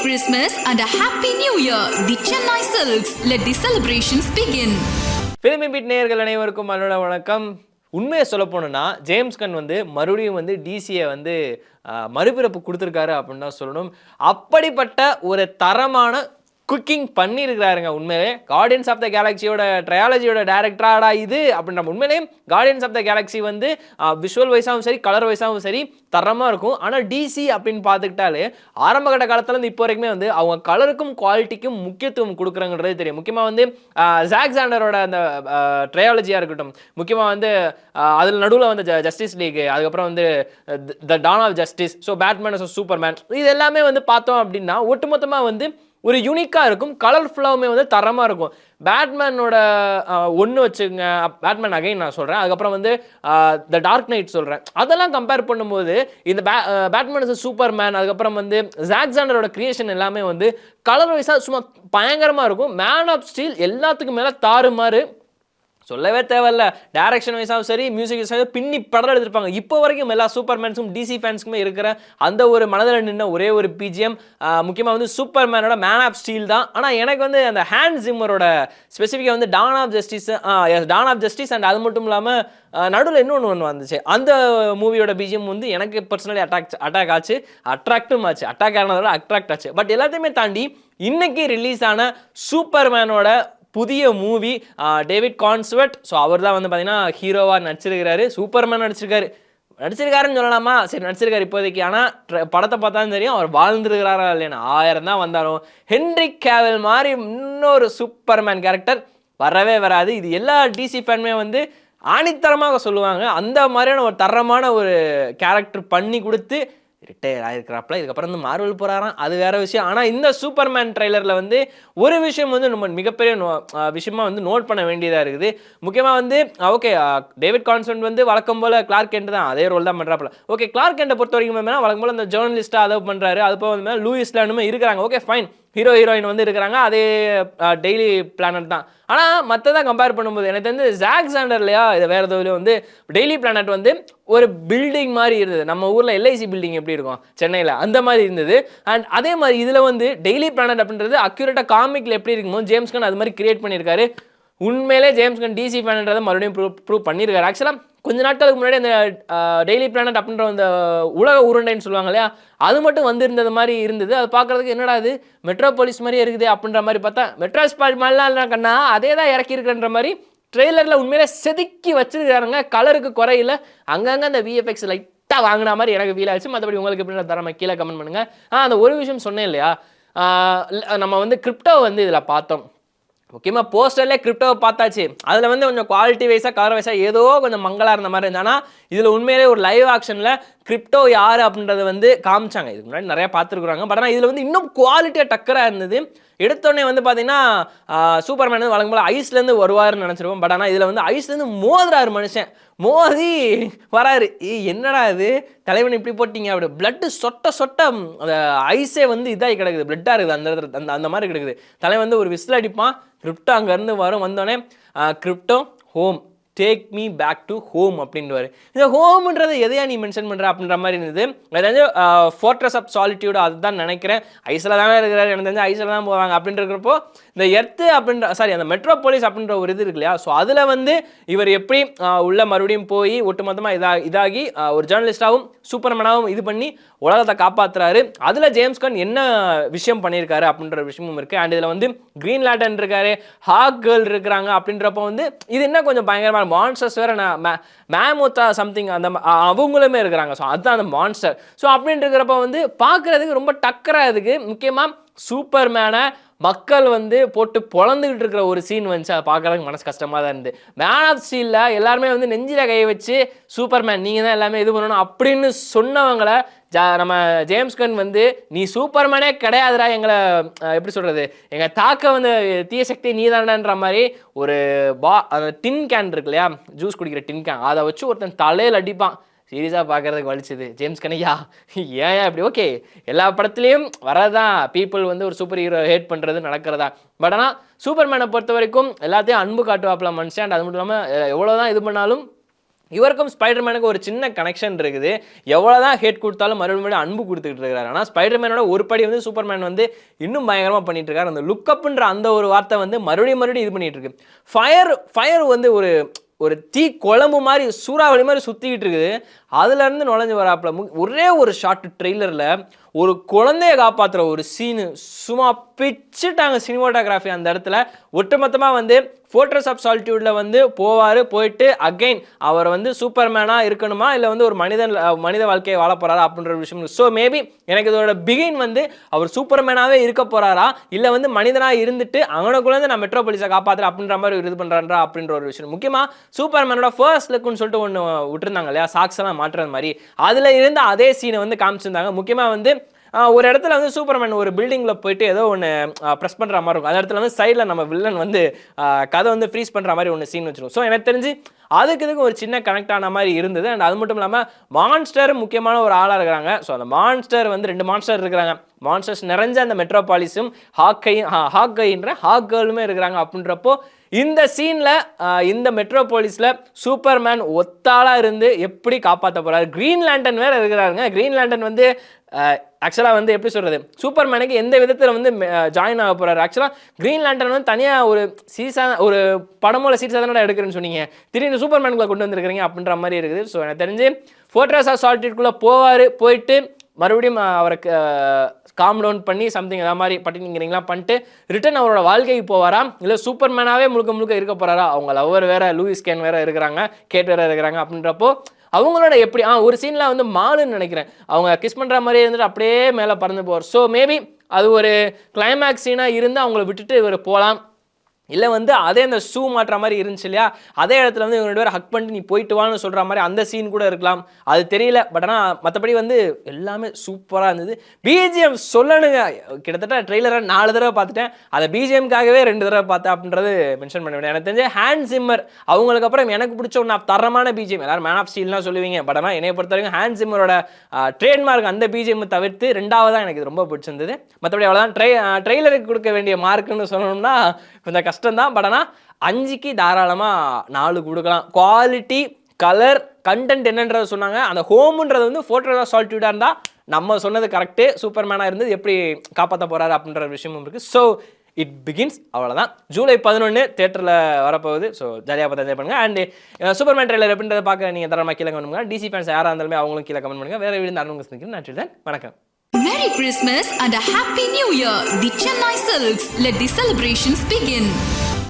Christmas and a Happy New Year. The Chennai Silks. Let the celebrations begin. Filmibeat நேயர்கள் அனைவருக்கும் என்னோட வணக்கம். உண்மையை சொல்ல போனோம்னா ஜேம்ஸ் கன் வந்து மறுபடியும் வந்து டிசியை வந்து மறுபிறப்பு கொடுத்துருக்காரு அப்படின்னு தான் சொல்லணும். அப்படிப்பட்ட ஒரு தரமான குக்கிங் பண்ணியிருக்கிறாருங்க. உண்மையிலே கார்டியன்ஸ் ஆஃப் த கேலக்சியோட ட்ரையாலஜியோட டேரக்டராடா இது அப்படின்ற உண்மையிலே கார்டியன்ஸ் ஆஃப் த கேலக்சி வந்து விஷுவல் வைஸாகவும் சரி கலர் வைஸாகவும் சரி தரமாக இருக்கும். ஆனால் டிசி அப்படின்னு பார்த்துக்கிட்டாலே ஆரம்ப கட்ட காலத்துலேருந்து இப்போ வரைக்குமே வந்து அவங்க கலருக்கும் குவாலிட்டிக்கும் முக்கியத்துவம் கொடுக்குறாங்கன்றது தெரியும். முக்கியமாக வந்து ஜாக் சாண்டரோட அந்த ட்ரையாலஜியாக இருக்கட்டும், முக்கியமாக வந்து அதில் நடுவில் வந்து ஜஸ்டிஸ் லீக், அதுக்கப்புறம் வந்து the Dawn of Justice, so Batman Superman, இது எல்லாமே வந்து பார்த்தோம் அப்படின்னா ஒட்டுமொத்தமாக வந்து ஒரு யூனிக்காக இருக்கும், கலர்ஃபுல்லாகவுமே வந்து தரமாக இருக்கும். பேட்மேனோட ஒன்று வச்சுங்க, பேட்மேன் அகைன் நான் சொல்கிறேன், அதுக்கப்புறம் வந்து த டார்க் நைட் சொல்கிறேன், அதெல்லாம் கம்பேர் பண்ணும்போது இந்த பேட்மேன் சூப்பர்மேன், அதுக்கப்புறம் வந்து ஜாக் சாண்டரோட கிரியேஷன் எல்லாமே வந்து கலர் வைஸாக சும்மா பயங்கரமாக இருக்கும். மேன் ஆஃப் ஸ்டீல் எல்லாத்துக்கும் மேலே தாறுமாறு, சொல்லவே தேவையில்ல. டைரக்ஷன் வைஸாகவும் சரி மியூசிக் வைஸாக பின்னி படம் எடுத்திருப்பாங்க. இப்போ வரைக்கும் எல்லா சூப்பர்மேன்ஸும் டிசி ஃபேன்ஸுக்குமே இருக்கிற அந்த ஒரு மனதில் நின்ன ஒரே ஒரு பிஜிஎம் முக்கியமாக வந்து சூப்பர்மேனோட மேன் ஆஃப் ஸ்டீல் தான். ஆனால் எனக்கு வந்து அந்த ஹேண்ட் ஜிம்மரோட ஸ்பெசிஃபிக்காக வந்து டான் ஆஃப் ஜஸ்டிஸ் அண்ட் அது மட்டும் இல்லாமல் நடுவில் இன்னொன்று வந்துச்சு, அந்த மூவியோட பிஜிஎம் வந்து எனக்கு பர்சனலி அட்டாக் ஆச்சு, அட்ராக்டும் ஆச்சு. அட்டாக் ஆனதோட அட்ராக்ட் ஆச்சு. பட் எல்லாத்தையுமே தாண்டி இன்னைக்கு ரிலீஸ் ஆன சூப்பர்மேனோட புதிய மூவி, டேவிட் கான்ஸ்வர்ட், ஸோ அவர் தான் வந்து பார்த்தீங்கன்னா ஹீரோவாக நடிச்சிருக்கிறாரு. சூப்பர்மேன் நடிச்சிருக்காருன்னு சொல்லலாமா? சரி, நடிச்சிருக்காரு இப்போதைக்கு. ஆனால் படத்தை பார்த்தாலும் தெரியும் அவர் வாழ்ந்துருக்கிறாரா இல்லையா. 1000 தான் வந்தாலும் ஹென்ரி கேவல் மாதிரி இன்னொரு சூப்பர்மேன் கேரக்டர் வரவே வராது. இது எல்லா டிசி ஃபேனுமே வந்து ஆணித்தரமாக சொல்லுவாங்க. அந்த மாதிரியான ஒரு தரமான ஒரு கேரக்டர் பண்ணி கொடுத்து ரிட்டையர் ஆகிருக்கிறாப்புல. இதுக்கப்புறம் வந்து மார்வல் போகிறாராம், அது வேறு விஷயம். ஆனால் இந்த சூப்பர்மேன் ட்ரெய்லரில் வந்து ஒரு விஷயம் வந்து நம்ம மிகப்பெரிய விஷயமா வந்து நோட் பண்ண வேண்டியதாக இருக்குது. முக்கியமாக வந்து ஓகே, டேவிட் கான்ஸ்வர்ட் வந்து வழக்கம் போல் கிளார்க் கெண்ட் தான், அதே ரோல் தான் பண்ணுறாப்புல. ஓகே, கிளார்க் கெண்டை பொறுத்த வரைக்கும் வழக்கம் போல் அந்த ஜேர்னலிஸ்ட்டாக அதை பண்ணுறாரு. அது போக வந்து லூயிஸ் லேனுமே இருக்கிறாங்க. ஓகே ஃபைன், ஹீரோயின் வந்து இருக்கிறாங்க, அதே டெய்லி பிளானட் தான். ஆனால் மற்றதான் கம்பேர் பண்ணும்போது எனக்கு வந்து ஜாக் சாண்டர்லையா இது வேறு எதுவும் வந்து டெய்லி பிளானட் வந்து ஒரு பில்டிங் மாதிரி இருந்தது. நம்ம ஊரில் எல்ஐசி பில்டிங் எப்படி இருக்கும் சென்னையில், அந்த மாதிரி இருந்தது. அண்ட் அதே மாதிரி இதில் வந்து டெய்லி பிளானட் அப்படின்றது அக்யூரேட்டாக காமிக்கில் எப்படி இருக்குமோ ஜேம்ஸ் கன் அது மாதிரி கிரியேட் பண்ணியிருக்காரு. உண்மையிலே ஜேம்ஸ் கன் டிசி ஃபேன்ன்றதை மறுபடியும் ப்ரூவ் பண்ணியிருக்காரு. ஆக்சுவலாக கொஞ்ச நாட்களுக்கு முன்னாடி அந்த டெய்லி பிளானட் அப்படின்ற அந்த உலக உருண்டைன்னு சொல்லுவாங்க இல்லையா, அது மட்டும் வந்திருந்தது மாதிரி இருந்தது. அது பார்க்குறதுக்கு என்னடா இது மெட்ரோபாலிஸ் மாதிரியே இருக்குது அப்படின்ற மாதிரி பார்த்தா, மெட்ரோபாலிஸ் மாதிரிலாம் கண்ணா அதே தான் இறக்கியிருக்குன்ற மாதிரி ட்ரெய்லரில் உண்மையிலே செதுக்கி வச்சிருக்காருங்க. கலருக்கு குறையில, அங்கங்கே அந்த விஎஃப்எக்ஸ் லைட்டாக வாங்கின மாதிரி எனக்கு ஃபீல் ஆச்சு. மற்றபடி உங்களுக்கு எப்படி தரமா கீழே கமெண்ட் பண்ணுங்கள். அந்த ஒரு விஷயம் சொன்னேன் இல்லையா, நம்ம வந்து கிரிப்டோ வந்து இதில் பார்த்தோம். முக்கியமாக போஸ்டர்லேயே கிரிப்டோவை பார்த்தாச்சு. அதில் வந்து கொஞ்சம் குவாலிட்டி வைஸாக கலர் வைஸாக ஏதோ கொஞ்சம் மங்களாக இருந்த மாதிரி இருந்தால், இதில் உண்மையிலே ஒரு லைவ் ஆக்ஷனில் கிரிப்டோ யார் அப்படின்றத வந்து காமிச்சாங்க. இதுக்கு முன்னாடி நிறையா பார்த்துருக்குறாங்க. பட் ஆனால் இதில் வந்து இன்னும் குவாலிட்டியாக டக்கராக இருந்தது. எடுத்தோடனே வந்து பார்த்தீங்கன்னா சூப்பர்மேன் வந்து வழக்கம் போல் ஐஸ்லேருந்து வருவார்னு நினச்சிருப்போம். பட் ஆனால் இதில் வந்து ஐஸ்லேருந்து மோதுறாரு மனுஷன், மோதி வராரு. என்னடா இது தலைவன் இப்படி போட்டிங்க அப்படி, பிளட்டு சொட்ட அந்த ஐஸே வந்து இதாகி கிடக்குது, பிளட்டாக இருக்குது அந்த அந்த மாதிரி கிடக்குது. தலைவன் வந்து ஒரு விசில் அடிப்பான், கிரிப்டோ அங்கேருந்து வந்தோடனே Krypto home, take me back to home அப்படின்வாரு. இந்த ஹோம்ன்றது எதையா நீ மென்ஷன் பண்ணுற அப்படின்ற மாதிரி இருந்தது. அதாவது ஃபோர்ட்ரஸ் ஆஃப் சாலிட்யூட் அதுதான் நினைக்கிறேன். ஐஸில் தானே இருக்கிறாரு, எனக்கு தெரிஞ்சு ஐஸில் தான் போவாங்க அப்படின்றப்போ இந்த எர்த்து அப்படின்ற அந்த மெட்ரோபாலிஸ் அப்படின்ற ஒரு இது இருக்கு இல்லையா, ஸோ அதில் வந்து இவர் எப்படி உள்ள மறுபடியும் போய் ஒட்டுமொத்தமாக இதாகி ஒரு ஜேர்னலிஸ்டாகவும் சூப்பர்மேனாகவும் இது பண்ணி உலகத்தை காப்பாற்றுறாரு. அதில் ஜேம்ஸ் கன் என்ன விஷயம் பண்ணியிருக்காரு அப்படின்ற விஷயமும் இருக்குது. அண்ட் இதில் வந்து கிரீன் லேண்டன் இருக்காரு, ஹாக் கேர்ள் இருக்கிறாங்க. அப்படின்றப்போ வந்து இது என்ன கொஞ்சம் பயங்கரமாக மான்ஸ்டர்ஸ் வேறு, மேமோத்தா சம்திங் அந்த அவங்களுமே இருக்கிறாங்க. ஸோ அதுதான் அந்த மான்ஸ்டர். ஸோ அப்படின்ட்டு இருக்கிறப்ப வந்து பார்க்குறதுக்கு ரொம்ப டக்கராக இருக்குது. முக்கியமாக சூப்பர்மேனை மக்கள் வந்து போட்டு பொழந்துக்கிட்டு இருக்கிற ஒரு சீன் வந்துச்சு. அதை பார்க்குறதுக்கு மனசு கஷ்டமாக தான் இருந்து. மேன் ஆஃப் ஸ்டீலில் எல்லாருமே வந்து நெஞ்சில் கையை வச்சு சூப்பர்மேன் நீங்கள் தான் எல்லாமே இது பண்ணணும் அப்படின்னு சொன்னவங்களை நம்ம ஜேம்ஸ் கன் வந்து நீ சூப்பர்மேனே கிடையாதுடா, எங்களை எப்படி சொல்கிறது, எங்கள் தாக்க வந்து தீய சக்தி நீ தானன்ற மாதிரி ஒரு அந்த டின் கேன் இருக்கு இல்லையா, ஜூஸ் குடிக்கிற டின் கேன், அதை வச்சு ஒருத்தன் தலையில் அடிப்பான். சீரியஸாக பார்க்குறதுக்கு வலிச்சுது. ஜேம்ஸ் கன்னையா ஏன் அப்படி? ஓகே, எல்லா படத்துலேயும் வரதான் பீப்புள் வந்து ஒரு சூப்பர் ஹீரோ ஹேட் பண்ணுறது நடக்கிறதா. பட் ஆனால் சூப்பர்மேனை பொறுத்த வரைக்கும் எல்லாத்தையும் அன்பு காட்டுவாப்பில் மனுஷன். அது மட்டும் இல்லாமல் எவ்வளோதான் இது பண்ணாலும் இவருக்கும் ஸ்பைடர்மேனுக்கு ஒரு சின்ன கனெக்ஷன் இருக்குது. எவ்வளோதான் ஹேட் கொடுத்தாலும் மறுபடியும் அன்பு கொடுத்துக்கிட்டு இருக்காரு. ஆனால் ஸ்பைடர்மேனோட ஒரு படி வந்து சூப்பர்மேன் வந்து இன்னும் பயங்கரமாக பண்ணிட்டு இருக்காரு. அந்த லுக்கப்ன்ற அந்த ஒரு வார்த்தை வந்து மறுபடியும் இது பண்ணிட்டு இருக்கு. ஃபயர் வந்து ஒரு தீ குழம்பு மாதிரி சூறாவளி மாதிரி சுற்றிக்கிட்டு இருக்குது. அதுலேருந்து நுழைஞ்சு வராப்புல ஒரே ஒரு ஷார்ட் ட்ரெய்லரில் ஒரு குழந்தைய காப்பாற்றுற ஒரு சீனு சும்மா பிச்சுட்டாங்க சினிமாட்டோகிராஃபி. அந்த இடத்துல ஒட்டுமொத்தமாக வந்து ஃபோர்ட்ரஸ் ஆஃப் சாலிட்யூடில் வந்து போயிட்டு அகைன் அவர் வந்து சூப்பர்மேனாக இருக்கணுமா இல்லை வந்து ஒரு மனித வாழ்க்கையை வாழ போகிறாரா அப்படின்ற ஒரு விஷயம். ஸோ மேபி எனக்கு இதோட பிகின் வந்து அவர் சூப்பர்மேனாகவே இருக்க போகிறாரா இல்லை வந்து மனிதனாக இருந்துட்டு அவனுக்குள்ளேருந்து நான் மெட்ரோபாலிஸை காப்பாற்றுறேன் அப்படின்ற மாதிரி இது பண்ணுறான்றா அப்படின்ற ஒரு விஷயம். முக்கியமாக சூப்பர்மேனோட ஃபர்ஸ்ட் லுக்குன்னு சொல்லிட்டு ஒன்று விட்டுருந்தாங்க இல்லையா, சாக்ஸ் எல்லாம் மாற்றுறது மாதிரி. அதில் இருந்து அதே சீனை வந்து காமிச்சிருந்தாங்க. முக்கியமாக வந்து ஒரு இடத்துல வந்து சூப்பர்மேன் ஒரு பில்டிங்கில் போயிட்டு ஏதோ ஒன்று ப்ரெஸ் பண்ணுற மாதிரி இருக்கும். அந்த இடத்துல வந்து சைடில் நம்ம வில்லன் வந்து கதை வந்து ஃப்ரீஸ் பண்ணுற மாதிரி ஒன்று சீன் வச்சிருக்கோம். ஸோ எனக்கு தெரிஞ்சு அதுக்கு ஒரு சின்ன கனெக்ட் ஆன மாதிரி இருந்தது. அண்ட் அது மட்டும் இல்லாமல் மான்ஸ்டர் முக்கியமான ஒரு ஆளாக இருக்கிறாங்க. ஸோ அந்த மான்ஸ்டர் வந்து 2 மான்ஸ்டர் இருக்கிறாங்க. மான்ஸ்டர்ஸ் நிறைஞ்ச அந்த மெட்ரோபாலிஸும் ஹாக் கேர்ளுமே இருக்கிறாங்க. அப்படின்றப்போ இந்த சீனில் இந்த மெட்ரோபாலிஸில் சூப்பர்மேன் ஒத்தாளாக இருந்து எப்படி காப்பாற்ற போகிறாரு. கிரீன் லேண்டன் வேறு இருக்கிறாருங்க. கிரீன் லேண்டன் வந்து ஆக்சுவலாக வந்து எப்படி சொல்கிறது, சூப்பர்மேனுக்கு எந்த விதத்தில் வந்து ஜாயின் ஆக போகிறாரு. ஆக்சுவலாக கிரீன் லேண்டன் வந்து தனியாக ஒரு சீரிஸாக ஒரு படமோல சீரிஸாக தானே எடுக்கிறேன்னு சொன்னீங்க, திடீர்னு சூப்பர்மேனுக்குள்ளே கொண்டு வந்திருக்கிறீங்க அப்படின்ற மாதிரி இருக்குது. ஸோ எனக்கு தெரிஞ்சு ஃபோர்ட்ரஸ் ஆஃப் சாலிட்யூட்குள்ளே போயிட்டு மறுபடியும் அவருக்கு காம் டவுன் பண்ணி சம்திங் எதாவது மாதிரி பட்டினிங்கிறீங்களா பண்ணிட்டு ரிட்டன் அவரோட வாழ்க்கைக்கு போவாரா இல்லை சூப்பர்மேனாகவே முழுக்க இருக்க போகிறாரா. அவங்க லவர் வேறு, லூயிஸ் கேன் வேறு இருக்கிறாங்க, கேட் வேறு இருக்கிறாங்க. அப்படின்றப்போ அவங்களோட எப்படி ஒரு சீனில் வந்து மாலுன்னு நினைக்கிறேன் அவங்க கிஸ் பண்ணுற மாதிரி இருந்துட்டு அப்படியே மேலே பறந்து போவார். ஸோ மேபி அது ஒரு கிளைமேக்ஸ் சீனாக இருந்து அவங்கள விட்டுட்டு இவர் போகலாம். இல்லை வந்து அதே அந்த ஷூ மாட்டுற மாதிரி இருந்துச்சு இல்லையா, அதே இடத்துல வந்து இவங்க 2 பேரும் ஹக் பண்ணிட்டு நீ போயிட்டு வான்னு சொல்கிற மாதிரி அந்த சீன் கூட இருக்கலாம். அது தெரியல. பட் ஆனால் மற்றபடி வந்து எல்லாமே சூப்பராக இருந்தது. பிஜிஎம் சொல்லணுங்க, கிட்டத்தட்ட ட்ரெய்லரை 4 தடவை பார்த்துட்டேன். அதை பிஜிஎம்காகவே 2 தடவை பார்த்தேன் அப்படின்றது மென்ஷன் பண்ண வேண்டிய. எனக்கு தெரிஞ்ச ஹேண்ட் சிம்மர் அவங்களுக்கு அப்புறம் எனக்கு பிடிச்ச ஒன்று தரமான பிஜிஎம். எல்லாரும் மேன் ஆஃப் ஸ்டீல்லாம் சொல்லுவீங்க. பட் ஆனால் என்னை பொறுத்த வரைக்கும் ஹேண்ட் சிம்மரோட ட்ரேட்மார்க் அந்த பிஜிஎம் தவிர்த்து 2வது தான் எனக்கு ரொம்ப பிடிச்சிருந்தது. மற்றபடி அவ்வளோதான். ட்ரெய்லருக்கு கொடுக்க வேண்டிய மார்க்குன்னு சொல்லணும்னா கொஞ்சம் கஷ்டம்தான். பட் ஆனால் 5க்கு தாராளமாக 4 கொடுக்கலாம். குவாலிட்டி, கலர், கண்டென்ட் என்னன்றது சொன்னாங்க. அந்த ஹோம்ன்றது வந்து ஃபோர்ட்ரஸ் ஆஃப் சாலிட்யூடாக இருந்தால் நம்ம சொன்னது கரெக்டு. சூப்பர்மேனாக இருந்தது எப்படி காப்பாற்ற போகிறாரு அப்படின்ற விஷயமும் இருக்குது. So it begins. அவ்வளோதான். ஜூலை 11 தேட்டரில் வரப்போகுது. ஸோ ஜாலியாக பார்த்து என்ஜாய் பண்ணுங்கள். அண்ட் சூப்பர்மேன் ட்ரெய்லர் எப்படின்றத பார்க்க நீங்கள் தரமாக கீழே கமெண்ட் பண்ணுங்கள். டிசி ஃபேன்ஸ் யாராக இருந்தாலுமே அவங்களும் கீழே கமெண்ட் பண்ணுங்கள். வேறு வீடு அனுபவம் சந்திக்கிறேன். நன்றி தான். வணக்கம். Merry Christmas and a Happy New Year. The Chennai Silks. Let the celebrations begin.